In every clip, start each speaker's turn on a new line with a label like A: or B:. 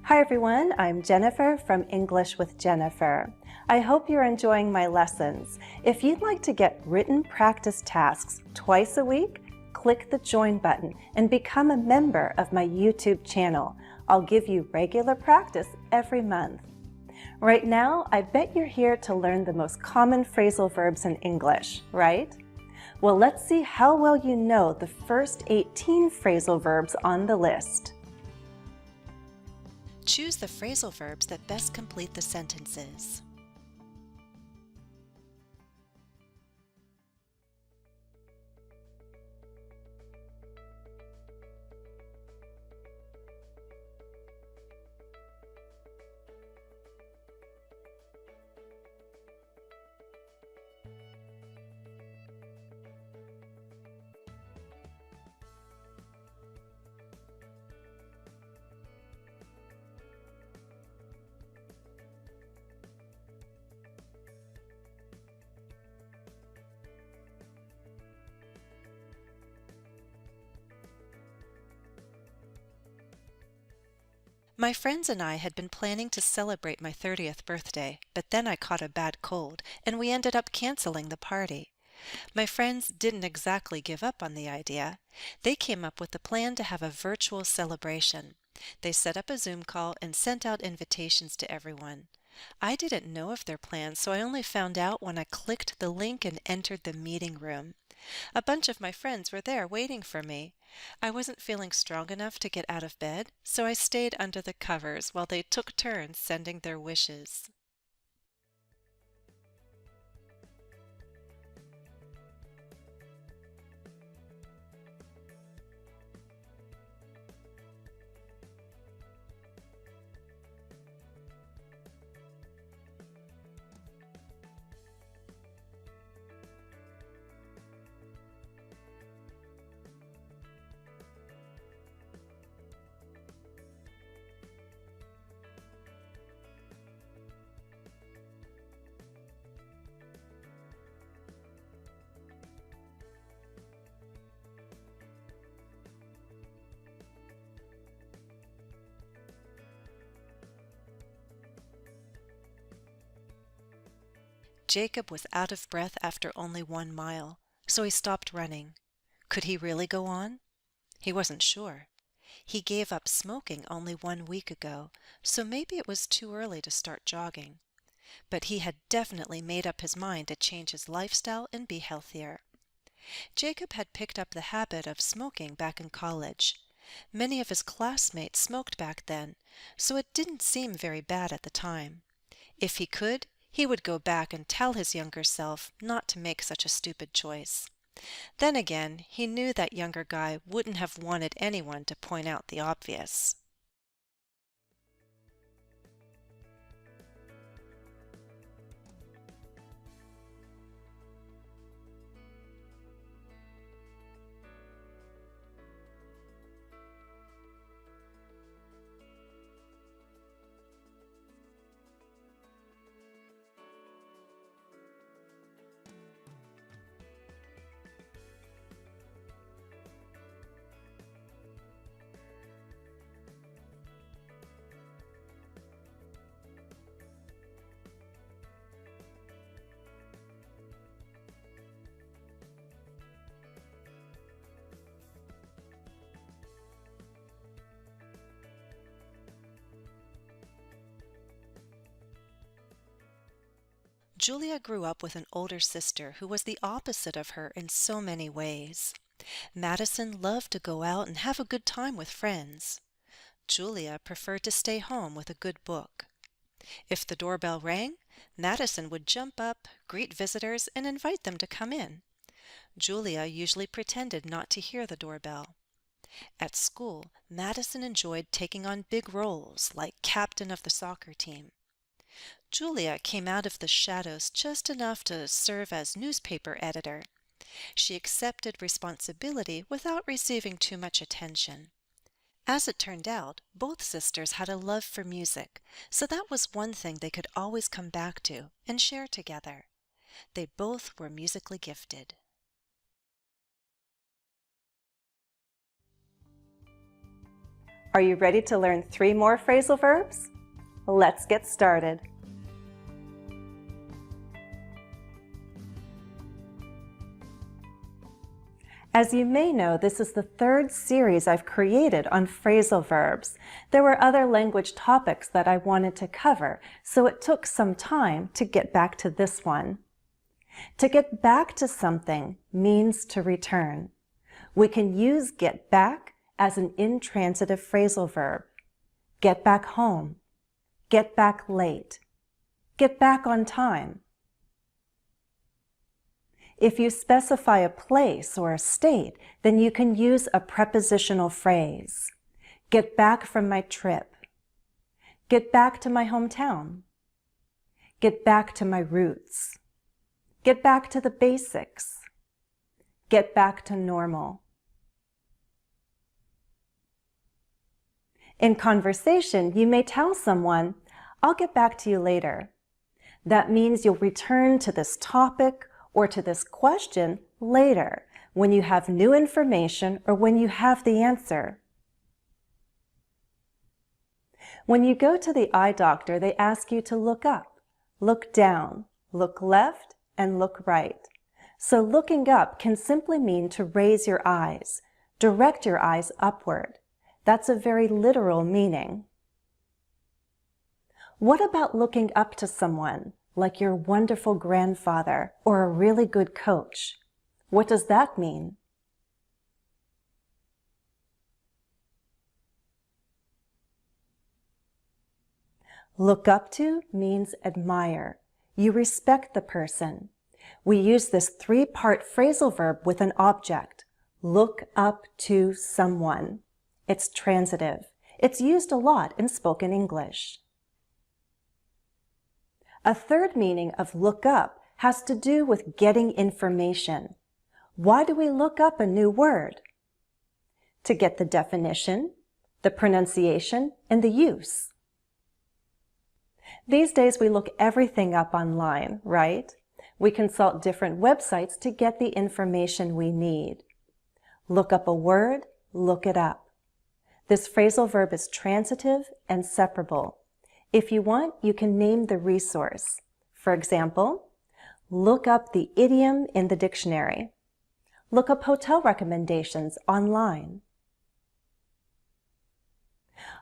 A: Hi everyone, I'm Jennifer from English with Jennifer. I hope you're enjoying my lessons. If you'd like to get written practice tasks twice a week, click the join button and become a member of my YouTube channel. I'll give you regular practice every month. Right now, I bet you're here to learn the most common phrasal verbs in English, right? Well, let's see how well you know the first 18 phrasal verbs on the list.
B: Choose the phrasal verbs that best complete the sentences. My friends and I had been planning to celebrate my 30th birthday, but then I caught a bad cold, and we ended up canceling the party. My friends didn't exactly give up on the idea. They came up with the plan to have a virtual celebration. They set up a Zoom call and sent out invitations to everyone. I didn't know of their plans, so I only found out when I clicked the link and entered the meeting room. A bunch of my friends were there waiting for me. I wasn't feeling strong enough to get out of bed, so I stayed under the covers while they took turns sending their wishes. Jacob was out of breath after only 1 mile, so he stopped running. Could he really go on? He wasn't sure. He gave up smoking only 1 week ago, so maybe it was too early to start jogging. But he had definitely made up his mind to change his lifestyle and be healthier. Jacob had picked up the habit of smoking back in college. Many of his classmates smoked back then, so it didn't seem very bad at the time. If he could, he would go back and tell his younger self not to make such a stupid choice. Then again, he knew that younger guy wouldn't have wanted anyone to point out the obvious. Julia grew up with an older sister who was the opposite of her in so many ways. Madison loved to go out and have a good time with friends. Julia preferred to stay home with a good book. If the doorbell rang, Madison would jump up, greet visitors, and invite them to come in. Julia usually pretended not to hear the doorbell. At school, Madison enjoyed taking on big roles like captain of the soccer team. Julia came out of the shadows just enough to serve as newspaper editor. She accepted responsibility without receiving too much attention. As it turned out, both sisters had a love for music, so that was one thing they could always come back to and share together. They both were musically gifted.
A: Are you ready to learn 3 more phrasal verbs? Let's get started. As you may know, this is the 3rd series I've created on phrasal verbs. There were other language topics that I wanted to cover, so it took some time to get back to this one. To get back to something means to return. We can use get back as an intransitive phrasal verb. Get back home. Get back late. Get back on time. If you specify a place or a state, then you can use a prepositional phrase. Get back from my trip. Get back to my hometown. Get back to my roots. Get back to the basics. Get back to normal. In conversation, you may tell someone, "I'll get back to you later." That means you'll return to this topic or to this question later, when you have new information or when you have the answer. When you go to the eye doctor, they ask you to look up, look down, look left, and look right. So looking up can simply mean to raise your eyes, direct your eyes upward. That's a very literal meaning. What about looking up to someone, like your wonderful grandfather or a really good coach? What does that mean? Look up to means admire. You respect the person. We use this 3-part phrasal verb with an object. Look up to someone. It's transitive. It's used a lot in spoken English. A 3rd meaning of look up has to do with getting information. Why do we look up a new word? To get the definition, the pronunciation, and the use. These days we look everything up online, right? We consult different websites to get the information we need. Look up a word, look it up. This phrasal verb is transitive and separable. If you want, you can name the resource. For example, look up the idiom in the dictionary. Look up hotel recommendations online.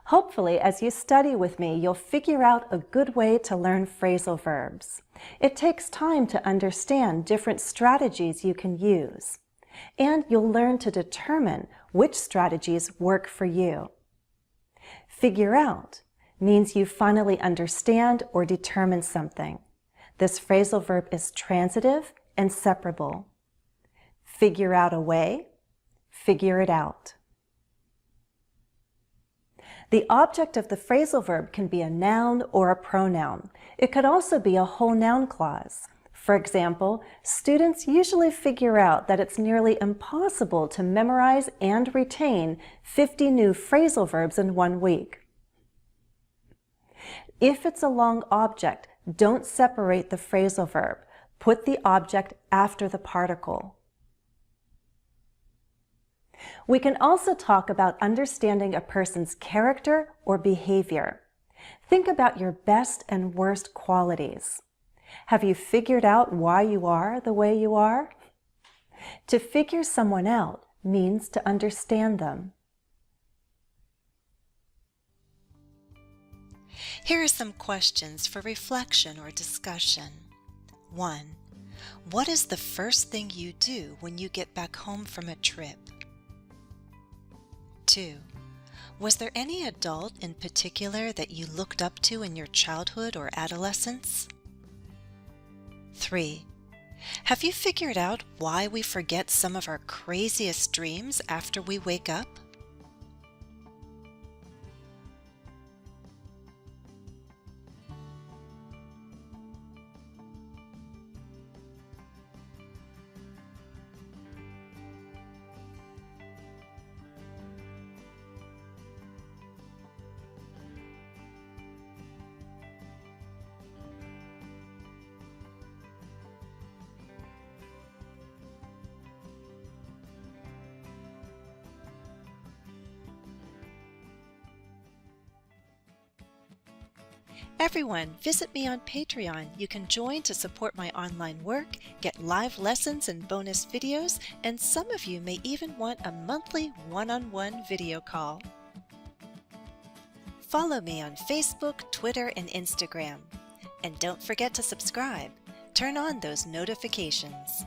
A: Hopefully, as you study with me, you'll figure out a good way to learn phrasal verbs. It takes time to understand different strategies you can use, and you'll learn to determine which strategies work for you. Figure out means you finally understand or determine something. This phrasal verb is transitive and separable. Figure out a way, figure it out. The object of the phrasal verb can be a noun or a pronoun. It could also be a whole noun clause. For example, students usually figure out that it's nearly impossible to memorize and retain 50 new phrasal verbs in 1 week. If it's a long object, don't separate the phrasal verb. Put the object after the particle. We can also talk about understanding a person's character or behavior. Think about your best and worst qualities. Have you figured out why you are the way you are? To figure someone out means to understand them.
B: Here are some questions for reflection or discussion. 1. What is the first thing you do when you get back home from a trip? 2. Was there any adult in particular that you looked up to in your childhood or adolescence? 3. Have you figured out why we forget some of our craziest dreams after we wake up? Everyone, visit me on Patreon. You can join to support my online work, get live lessons and bonus videos, and some of you may even want a monthly one-on-one video call. Follow me on Facebook, Twitter, and Instagram. And don't forget to subscribe. Turn on those notifications.